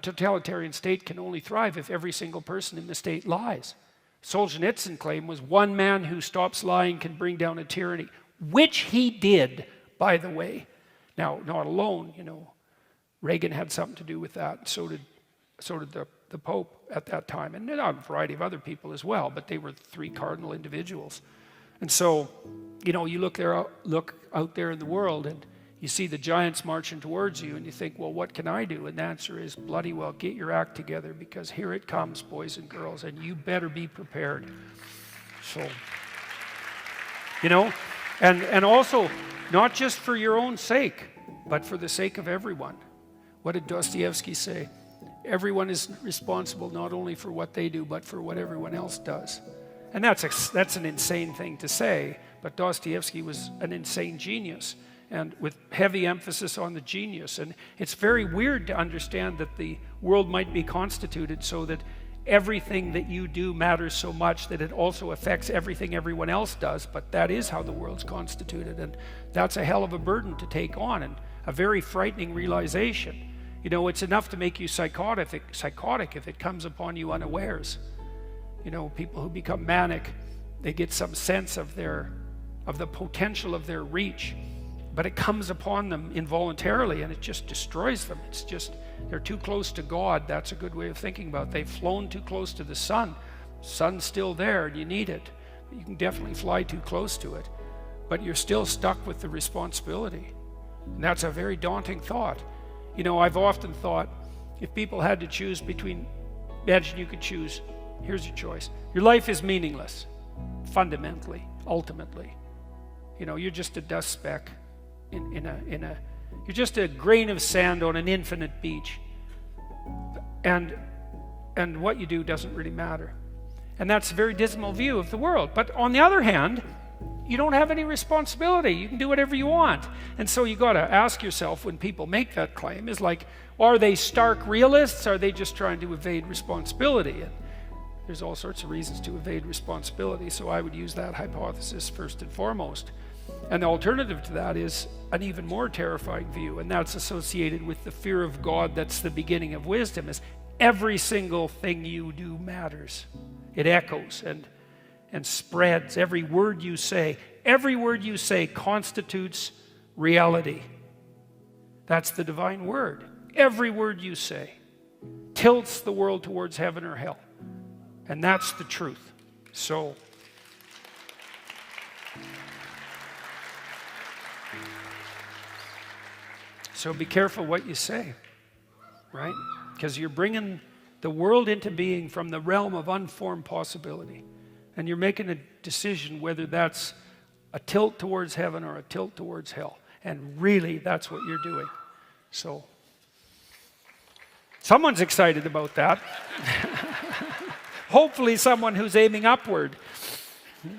totalitarian state can only thrive if every single person in the state lies. Solzhenitsyn claim was one man who stops lying can bring down a tyranny, which he did, by the way. Now, not alone, Reagan had something to do with that. So did the Pope at that time, and a variety of other people as well, but they were three cardinal individuals. And so, you look out there in the world and you see the giants marching towards you and you think, well, what can I do? And the answer is, bloody well, get your act together, because here it comes, boys and girls, and you better be prepared. So, and also, not just for your own sake, but for the sake of everyone. What did Dostoevsky say? Everyone is responsible not only for what they do, but for what everyone else does. And that's an insane thing to say, but Dostoevsky was an insane genius, and with heavy emphasis on the genius. And it's very weird to understand that the world might be constituted so that everything that you do matters so much that it also affects everything everyone else does, but that is how the world's constituted, and that's a hell of a burden to take on, and a very frightening realization. It's enough to make you psychotic if it comes upon you unawares. People who become manic, they get some sense of the potential of their reach, but it comes upon them involuntarily and it just destroys them. It's just, they're too close to God. That's a good way of thinking about it. They've flown too close to the sun. Sun's still there and you need it. You can definitely fly too close to it, but you're still stuck with the responsibility. And that's a very daunting thought. I've often thought, if people had to choose between, imagine you could choose, here's your choice. Your life is meaningless, fundamentally, ultimately. You're just a dust speck you're just a grain of sand on an infinite beach. And what you do doesn't really matter. And that's a very dismal view of the world. But on the other hand, you don't have any responsibility. You can do whatever you want. And so you got to ask yourself, when people make that claim, is like, are they stark realists? Are they just trying to evade responsibility? And there's all sorts of reasons to evade responsibility, so I would use that hypothesis first and foremost. And the alternative to that is an even more terrifying view, and that's associated with the fear of God that's the beginning of wisdom, is every single thing you do matters. It echoes and spreads. Every word you say constitutes reality. That's the divine word. Every word you say tilts the world towards heaven or hell. And that's the truth. So be careful what you say, right? Because you're bringing the world into being from the realm of unformed possibility. And you're making a decision whether that's a tilt towards heaven or a tilt towards hell. And really, that's what you're doing. So, someone's excited about that. Hopefully someone who's aiming upward.